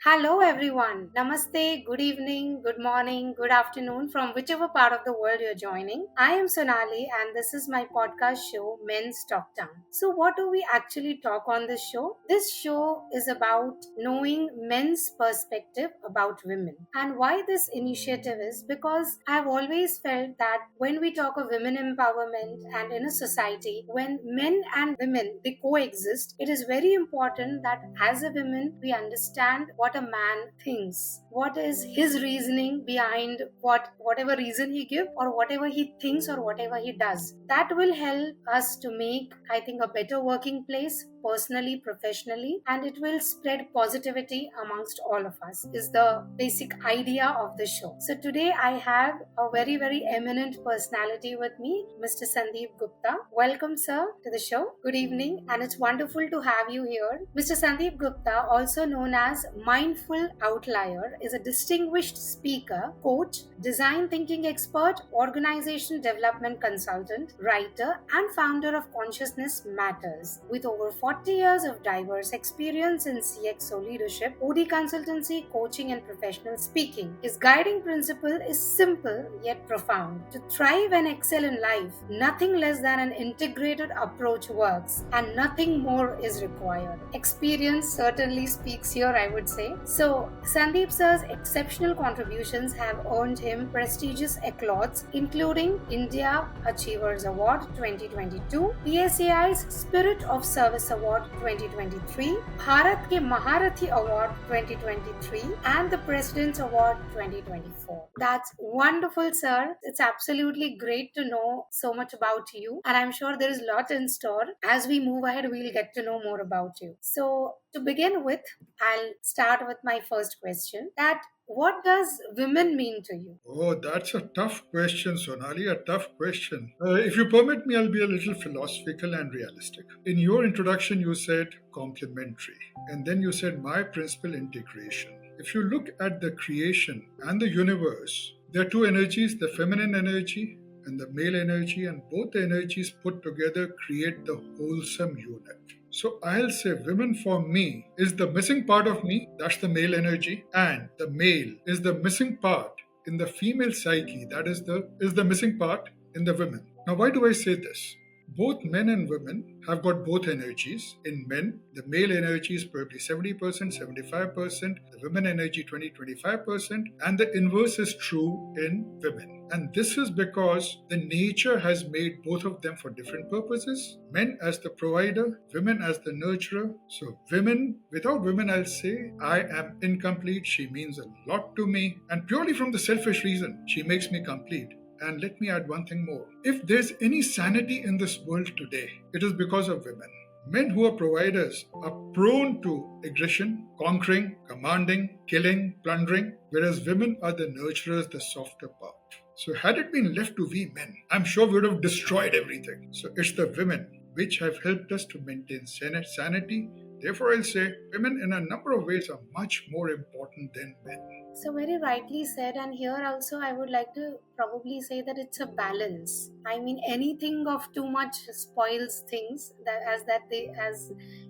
Hello everyone. Namaste, good evening, good morning, good afternoon from whichever part of the world you're joining. I am Sonali and this is my podcast show Men's Talk Town. So what do we actually talk on this show? This show is about knowing men's perspective about women. And why this initiative is because I've always felt that when we talk of women empowerment and in a society when men and women they coexist, it is very important that as a woman we understand what a man thinks, what is his reasoning behind whatever reason he gives or whatever he thinks or whatever he does. That will help us to make, I think, a better working place personally, professionally, and it will spread positivity amongst all of us is the basic idea of the show. So today I have a very eminent personality with me, Mr. Sandeep Gupta. Welcome sir to the show. Good evening and it's wonderful to have you here. Mr. Sandeep Gupta, also known as Mindful Outlier, is a distinguished speaker, coach, design thinking expert, organization development consultant, writer, and founder of Consciousness Matters. With over 40 years of diverse experience in CXO-leadership, OD consultancy, coaching, and professional speaking, his guiding principle is simple yet profound. To thrive and excel in life, nothing less than an integrated approach works, and nothing more is required. Experience certainly speaks here, I would say. So, Sandeep sir's exceptional contributions have earned him prestigious accolades, including India Achievers Award 2022, PSAI's Spirit of Service Award 2023, Bharat ke Maharathi Award 2023, and the President's Award 2024. That's wonderful, sir. It's absolutely great to know so much about you, and I'm sure there is a lot in store. As we move ahead, we'll get to know more about you. So, to begin with, I'll start with my first question that what does women mean to you? Oh, that's a tough question, Sonali, a tough question. If you permit me, I'll be a little philosophical and realistic. In your introduction, you said complementary, and then you said my principle integration. If you look at the creation and the universe, there are two energies, the feminine energy and the male energy, and both the energies put together create the wholesome unit. So I'll say women for me is the missing part of me, that's the male energy, and the male is the missing part in the female psyche, that is the missing part in the women. Now why do I say this? Both men and women have got both energies. In men, the male energy is probably 70%, 75%, the women energy 20-25%, and the inverse is true in women. And this is because the nature has made both of them for different purposes. Men as the provider, women as the nurturer. So women, without women, I'll say I am incomplete. She means a lot to me. And purely from the selfish reason, she makes me complete. And let me add one thing more. If there's any sanity in this world today, it is because of women. Men who are providers are prone to aggression, conquering, commanding, killing, plundering, whereas women are the nurturers, the softer part. So had it been left to we men, I'm sure we would have destroyed everything. So it's the women which have helped us to maintain sanity. Therefore, I'll say women in a number of ways are much more important than men. So very rightly said, and here also I would like to probably say that it's a balance. I mean, anything of too much spoils things, as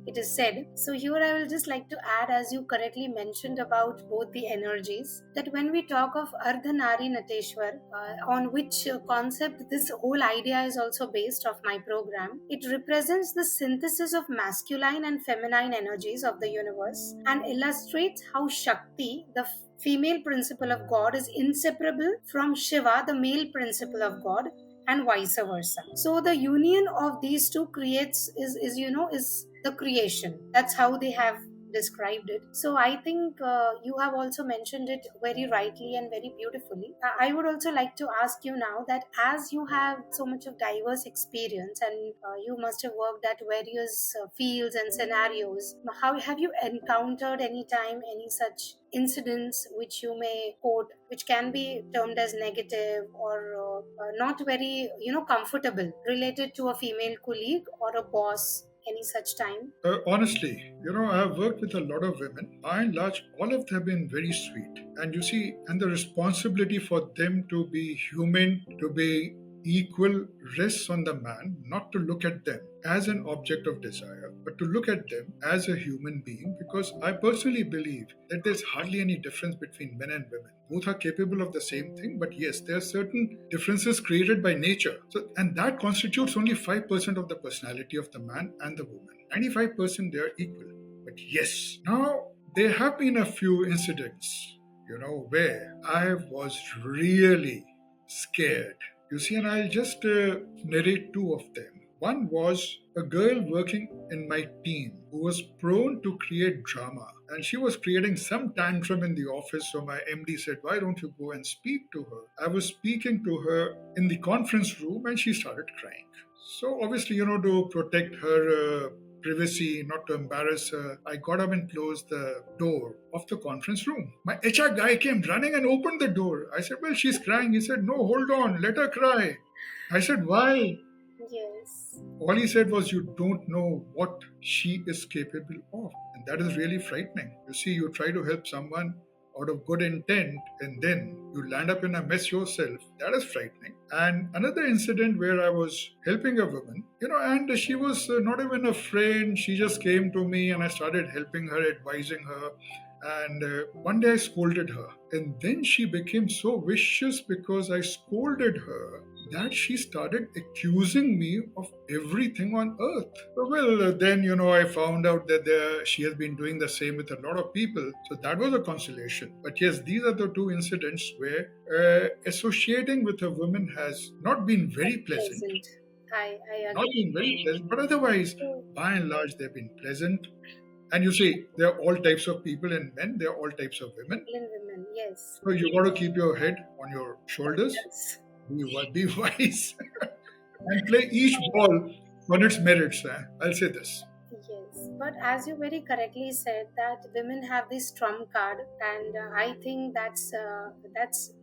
it is said. So here I will just like to add, as you correctly mentioned about both the energies, that when we talk of Ardhanari Nateshwar, on which concept this whole idea is also based of my program, it represents the synthesis of masculine and feminine energies of the universe and illustrates how Shakti, the female principle of God, is inseparable from Shiva, the male principle of God, and vice versa. So the union of these two creates is the creation. That's how they have described it. So I think you have also mentioned it very rightly and very beautifully. I would also like to ask you now that as you have so much of diverse experience and you must have worked at various fields and scenarios, how have you encountered any time any such incidents which you may quote, which can be termed as negative or not very comfortable, related to a female colleague or a boss, any such time? Honestly, I have worked with a lot of women. By and large, all of them have been very sweet. And you see, and the responsibility for them to be human, to be equal rests on the man not to look at them as an object of desire, but to look at them as a human being, because I personally believe that there's hardly any difference between men and women. Both are capable of the same thing, but yes, there are certain differences created by nature. So, and that constitutes only 5% of the personality of the man and the woman. 95% they are equal. But yes, now there have been a few incidents, where I was really scared. You see, and I'll just narrate two of them. One was a girl working in my team who was prone to create drama, and she was creating some tantrum in the office. So my MD said, "Why don't you go and speak to her?" I was speaking to her in the conference room, and she started crying. So obviously, to protect her privacy, not to embarrass her, I got up and closed the door of the conference room. My HR guy came running and opened the door. I said, "Well, she's crying." He said, "No, hold on, let her cry." I said, "Why?" Yes. All he said was, "You don't know what she is capable of." And that is really frightening. You see, you try to help someone out of good intent and then you land up in a mess yourself. That is frightening. And another incident where I was helping a woman, and she was not even a friend. She just came to me and I started helping her, advising her. And one day I scolded her. And then she became so vicious because I scolded her that she started accusing me of everything on earth. So, well, then, I found out that she has been doing the same with a lot of people. So that was a consolation. But yes, these are the two incidents where associating with a woman has not been very pleasant. Pleasant. I Not been very pleasant, but otherwise, agree. by and large, they've been pleasant. And you see, there are all types of people and men, there are all types of women. In women, yes. So you got to keep your head on your shoulders, Yes. be wise, and play each ball on its merits. I'll say this. Yes, but as you very correctly said that women have this trump card, and I think that's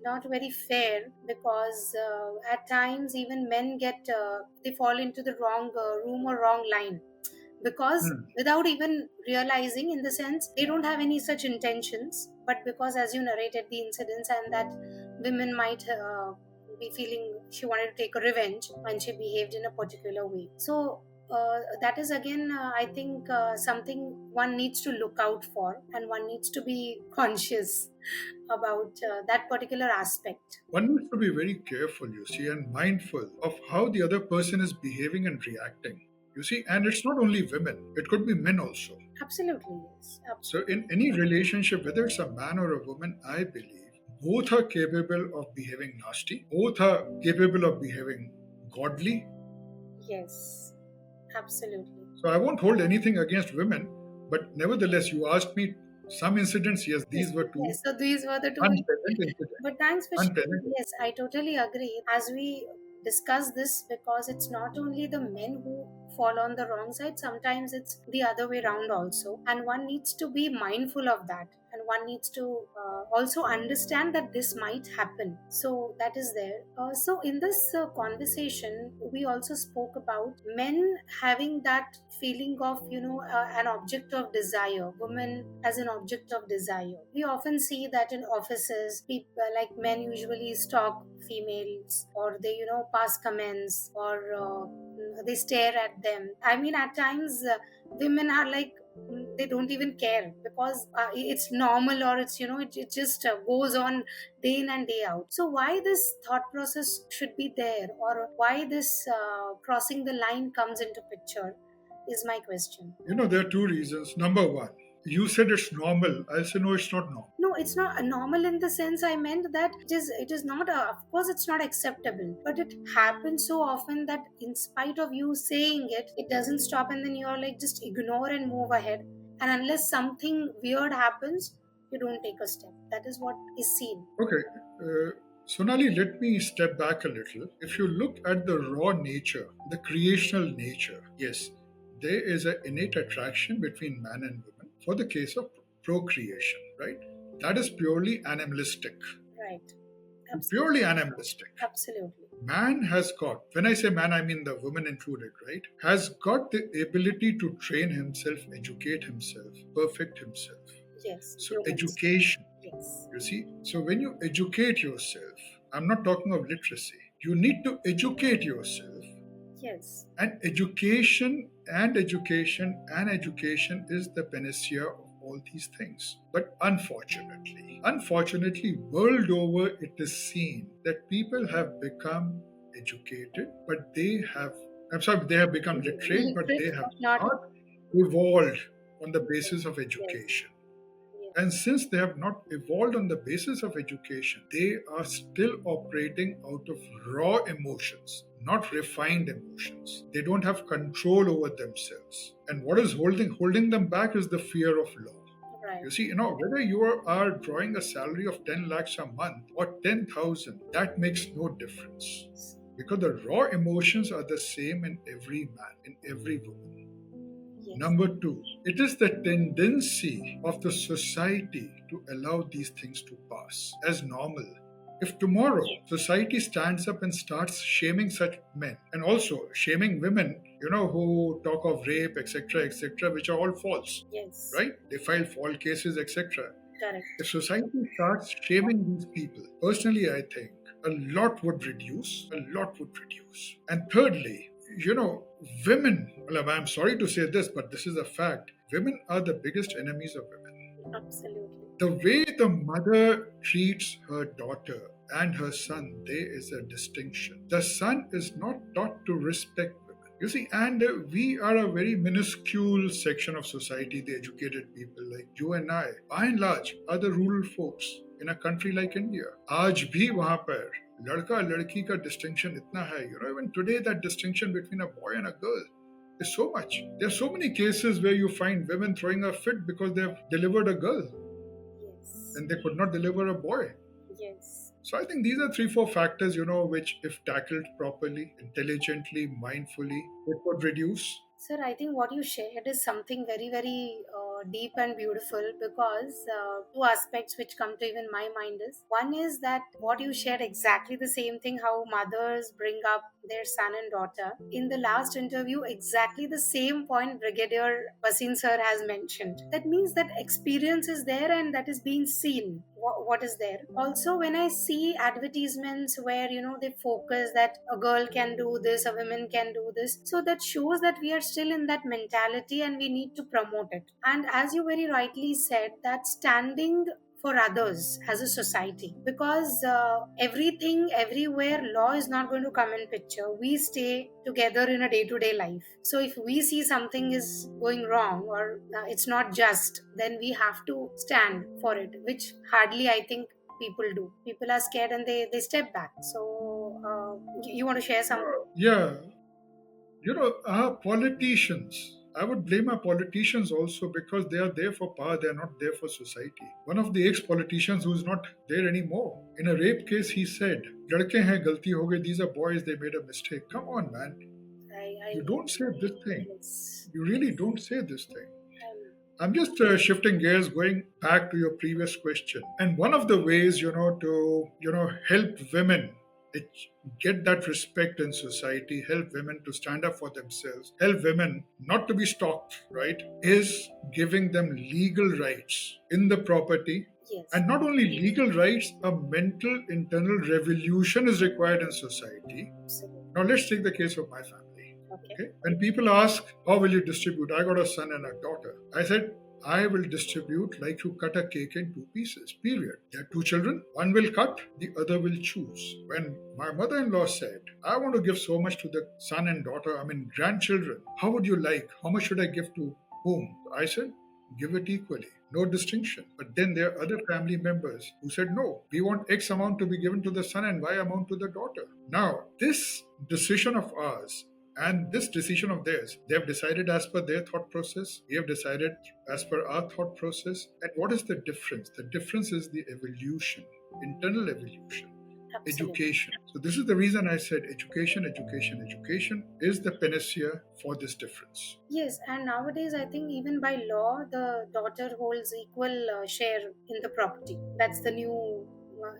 not very fair because at times even men they fall into the wrong room or wrong line because Hmm. without even realizing, in the sense they don't have any such intentions, but because as you narrated the incidents and that women might be feeling she wanted to take a revenge when she behaved in a particular way. So that is again I think something one needs to look out for and one needs to be conscious about that particular aspect. One needs to be very careful, you see, and mindful of how the other person is behaving and reacting. You see, and it's not only women, it could be men also. Absolutely, yes. So, in any relationship, whether it's a man or a woman, I believe both are capable of behaving nasty, both are capable of behaving godly. Yes, absolutely. So, I won't hold anything against women, but nevertheless, you asked me some incidents. Yes, Yes, these were two yes. So these were the two. unpleasant incidents. But thanks for Unpleasant. sharing. Yes, I totally agree. As we discuss this, because it's not only the men who fall on the wrong side, sometimes it's the other way around also. And one needs to be mindful of that. And one needs to also understand that this might happen. So that is there. So in this conversation, we also spoke about men having that feeling of, an object of desire, women as an object of desire. We often see that in offices, people like men usually stalk females, or they, pass comments, or they stare at them. I mean, at times, women are like, they don't even care because it's normal, or it's, it just goes on day in and day out. So why this thought process should be there, or why this crossing the line comes into picture, is my question. There are two reasons. Number one, you said it's normal. I'll say no, it's not normal. No, it's not normal in the sense I meant that it is not of course it's not acceptable, but it happens so often that in spite of you saying it, it doesn't stop, and then you're like just ignore and move ahead, and unless something weird happens, you don't take a step. That is what is seen. Okay. Sonali, let me step back a little. If you look at the raw nature, the creational nature, yes, there is an innate attraction between man and woman for the case of procreation, right? That is purely animalistic. Right. Purely animalistic. Absolutely. Man has got, when I say man, I mean the woman included, right? Has got the ability to train himself, educate himself, perfect himself. Yes. So, Humans. education. Yes. You see, so when you educate yourself, I'm not talking of literacy. You need to educate yourself. Yes. And education is the panacea of all these things. But unfortunately, world over, it is seen that people have become educated, but they have become literate, but they Literate, have but not. not evolved on the basis of Yes. education. And Yes. since they have not evolved on the basis of education, they are still operating out of raw emotions, not refined emotions. They don't have control over themselves. And what is holding them back is the fear of law. Right. You see, whether you are drawing a salary of 10 lakhs a month or 10,000, that makes no difference. Because the raw emotions are the same in every man, in every woman. Yes. Number two, it is the tendency of the society to allow these things to pass as normal. If tomorrow society stands up and starts shaming such men and also shaming women, who talk of rape, etc., which are all false, Yes. right? They file false cases, etc. Correct. If society starts shaming these people, personally, I think a lot would reduce. A lot would reduce. And thirdly, women, well, I'm sorry to say this, but this is a fact. Women are the biggest enemies of women. Absolutely. The way the mother treats her daughter and her son, there is a distinction. The son is not taught to respect women. You see, and we are a very minuscule section of society, the educated people like you and I, by and large, are the rural folks in a country like India. आज भी वहाँ पर लड़का लड़की का distinction इतना है. Even today that distinction between a boy and a girl is so much. There are so many cases where you find women throwing a fit because they have delivered a girl Yes. and they could not deliver a boy. Yes. So I think these are 3, 4 factors, which if tackled properly, intelligently, mindfully, it would reduce. Sir, I think what you shared is something very, very deep and beautiful, because two aspects which come to even my mind is one is that what you shared exactly the same thing, how mothers bring up their son and daughter. In the last interview, exactly the same point Brigadier Basin sir has mentioned. That means that experience is there and that is being seen. What is there? Also, when I see advertisements where they focus that a girl can do this, a woman can do this, so that shows that we are still in that mentality and we need to promote it. And as you very rightly said, that standing for others as a society, because everything everywhere law is not going to come in picture. We stay together in a day-to-day life, so if we see something is going wrong or it's not just, then we have to stand for it, which hardly I think people do. People are scared and they step back. So you want to share something? Yeah, our politicians. I would blame our politicians also because they are there for power, they are not there for society. One of the ex politicians who is not there anymore, in a rape case, he said, Ladke hain, galti ho gayi, these are boys, they made a mistake. Come on, man. You don't say this thing. Yes. You really don't say this thing. Um, I'm just shifting gears, going back to your previous question. And one of the ways, to help women it, get that respect in society, help women to stand up for themselves, help women not to be stalked, right, is giving them legal rights in the property. yes. And not only legal rights, a mental internal revolution is required in society. Absolutely. Now, let's take the case of my family. Okay. Okay? When people ask, how will you distribute? I got a son and a daughter. I said, I will distribute like you cut a cake in 2 pieces, period. There are 2 children. One will cut, the other will choose. When my mother-in-law said, I want to give so much to the son and daughter, grandchildren, how would you like? How much should I give to whom? I said, give it equally. No distinction. But then there are other family members who said, no, we want X amount to be given to the son and Y amount to the daughter. Now, this decision of ours and this decision of theirs, they have decided as per their thought process. We have decided as per our thought process. And what is the difference? The difference is the evolution, internal evolution, Absolutely. education. So this is the reason I said education is the panacea for this difference. Yes, and nowadays I think even by law, the daughter holds equal share in the property. That's the new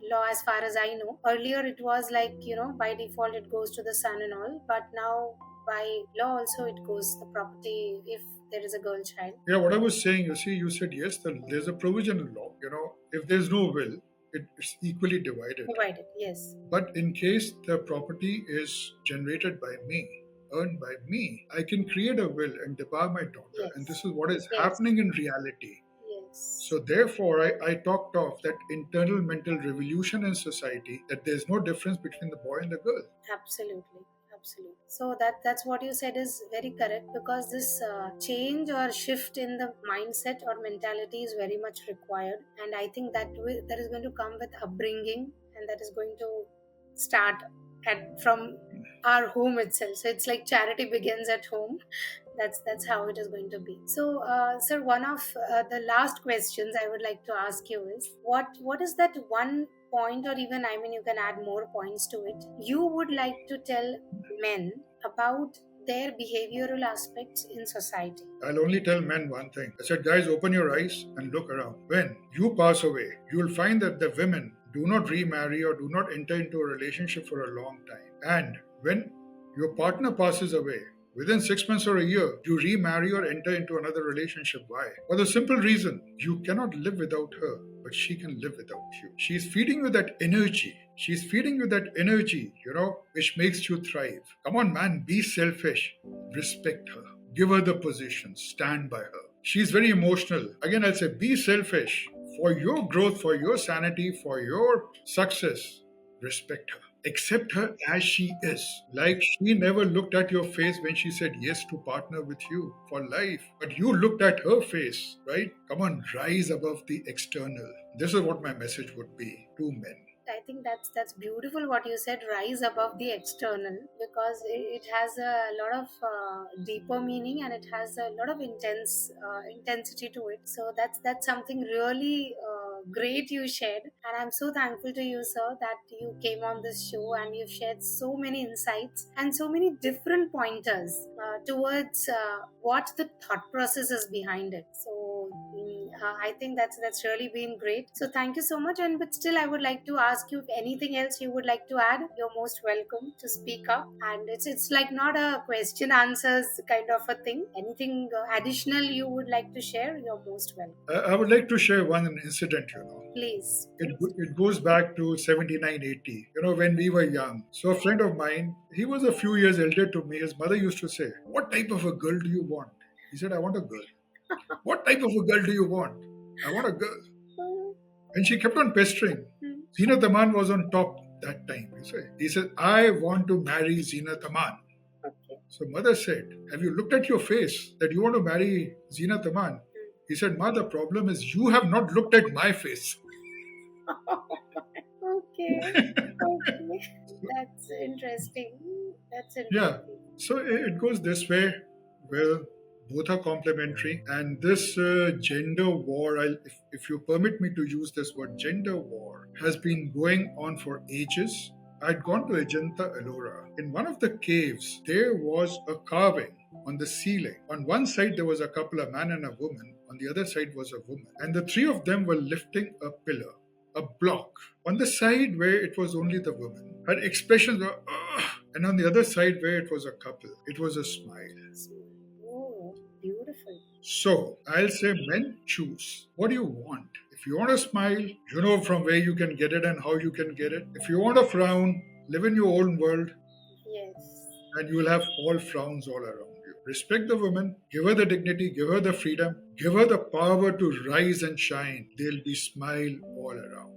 law as far as I know. Earlier it was like, by default it goes to the son and all, but now by law also it goes the property if there is a girl child. Yeah, what I was saying, you said yes, there's a provision in law. If there's no will, it's equally divided. Divided, yes. But in case the property is generated by me, earned by me, I can create a will and debar my daughter. And Yes. this is what is Yes. happening in reality. Yes. So therefore, I talked of that internal mental revolution in society, that there's no difference between the boy and the girl. Absolutely, absolutely. So that's what you said is very correct, because this change or shift in the mindset or mentality is very much required, and I think that is going to come with upbringing, and that is going to start at from our home itself. So it's like charity begins at home. That's how it is going to be. So, sir, one of the last questions I would like to ask you is, what is that one point, or even, I mean, you can add more points to it, you would like to tell men about their behavioral aspects in society? I'll only tell men one thing. I said, guys, open your eyes and look around. When you pass away, you'll find that the women do not remarry or do not enter into a relationship for a long time. And when your partner passes away, within 6 months or a year, you remarry or enter into another relationship. Why? For the simple reason, you cannot live without her, but she can live without you. She's feeding you that energy. She's feeding you that energy, which makes you thrive. Come on, man, be selfish. Respect her. Give her the position. Stand by her. She's very emotional. Again, I'll say be selfish. For your growth, for your sanity, for your success, respect her. Accept her as she is. Like she never looked at your face when she said yes to partner with you for life. But you looked at her face, right? Come on, rise above the external. This is what my message would be to men. I think that's beautiful what you said. Rise above the external, because it has a lot of deeper meaning, and it has a lot of intensity to it. So that's something really great you shared, and I'm so thankful to you, sir, that you came on this show and you've shared so many insights and so many different pointers towards what the thought process is behind it. So I think that's really been great. So thank you so much. And but still, I would like to ask you if anything else you would like to add. You're most welcome to speak up. And it's like not a question answers kind of a thing. Anything additional you would like to share? You're most welcome. I would like to share one incident. Please, It, please. it goes back to 79, 80, when we were young. So a friend of mine, he was a few years elder to me. His mother used to say, what type of a girl do you want? He said, I want a girl. What type of a girl do you want? I want a girl. And she kept on pestering. Zeenat Aman was on top that time. He said, I want to marry Zeenat Aman. Okay. So mother said, have you looked at your face that you want to marry Zeenat Aman? He said, Ma, the problem is you have not looked at my face. Okay. Okay. That's interesting. That's interesting. Yeah. So it goes this way. Well, both are complementary. And this gender war, if you permit me to use this word, gender war, has been going on for ages. I'd gone to Ajanta, Ellora. In one of the caves, there was a carving on the ceiling. On one side, there was a couple, a man and a woman. On the other side was a woman. And the three of them were lifting a pillar, a block. On the side where it was only the woman, her expressions were, ugh. And on the other side where it was a couple, it was a smile. Oh, beautiful. So I'll say, men, choose. What do you want? If you want a smile, you know from where you can get it and how you can get it. If you want a frown, live in your own world. Yes. And you will have all frowns all around you. Respect the woman, give her the dignity, give her the freedom, give her the power to rise and shine. There'll be smile all around.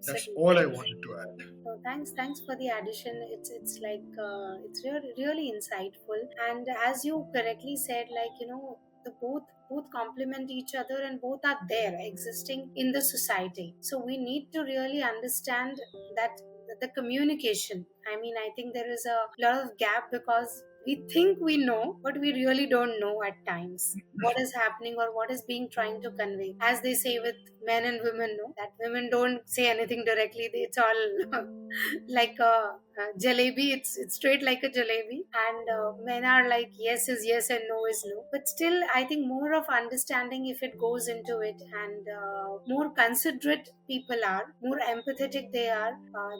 That's all I wanted to add. So thanks for the addition. It's like it's really insightful. And as you correctly said, like the both complement each other, and both are there existing in the society. So we need to really understand that the communication. I mean, I think there is a lot of gap, because we think we know, but we really don't know at times what is happening or what is being trying to convey. As they say with men and women, no, that women don't say anything directly. It's all like a jalebi. It's straight like a jalebi, and men are like yes is yes and no is no. But still, I think more of understanding if it goes into it, and more considerate people are, more empathetic they are.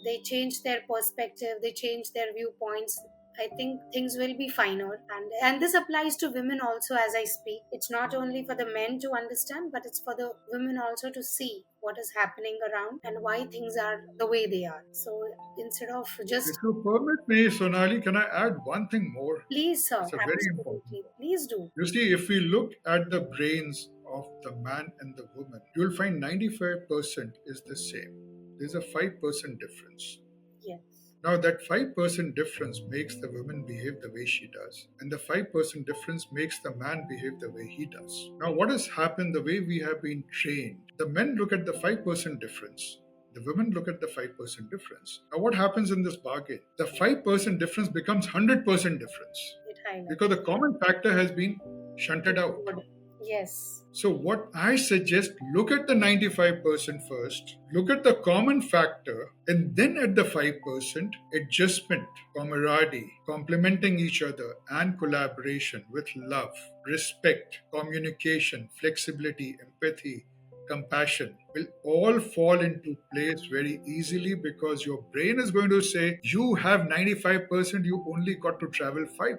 They change their perspective. They change their viewpoints. I think things will be finer, and this applies to women also. As I speak, it's not only for the men to understand, but it's for the women also to see what is happening around and why things are the way they are. So instead of If just, you permit me, Sonali, can I add one thing more? please, sir, It's a very important absolutely, one. please do. You see, if we look at the brains of the man and the woman, you'll find 95% is the same. There's a 5% difference. Yes, Now, that 5% difference makes the woman behave the way she does, and the 5% difference makes the man behave the way he does. Now, what has happened the way we have been trained? The men look at the 5% difference, the women look at the 5% difference. Now, what happens in this bargain? The 5% difference becomes 100% difference it highlights. because the common factor has been shunted out. Ignored. Yes, So, what I suggest, look at the 95% first, look at the common factor, and then at the 5%, adjustment, camaraderie, complementing each other, and collaboration with love, respect, communication, flexibility, empathy, compassion will all fall into place very easily because your brain is going to say you have 95%, you only got to travel 5%.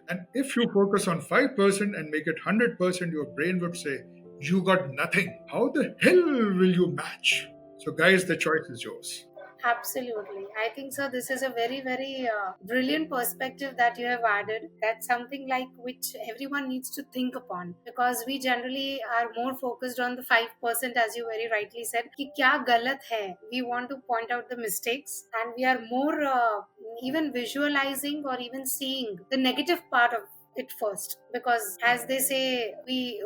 And if you focus on 5% and make it 100%, your brain would say you got nothing. How the hell will you match? So, guys, the choice is yours. absolutely. I think so. This is a very, very brilliant perspective that you have added. That's something like which everyone needs to think upon because we generally are more focused on the 5%, as you very rightly said. कि क्या गलत है? We want to point out the mistakes, and we are more even visualizing or even seeing the negative part of it first, because as they say, we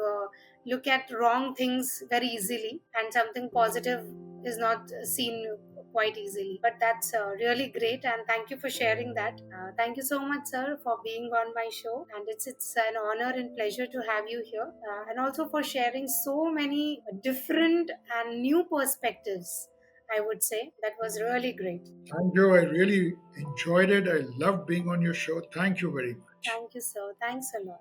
look at wrong things very easily, and something positive is not seen quite easily. But that's really great, and thank you for sharing that. Thank you so much, sir, for being on my show, and it's an honor and pleasure to have you here, and also for sharing so many different and new perspectives. I would say that was really great. Thank you. I really enjoyed it. I loved being on your show. Thank you very much. Thank you, sir. Thanks a lot.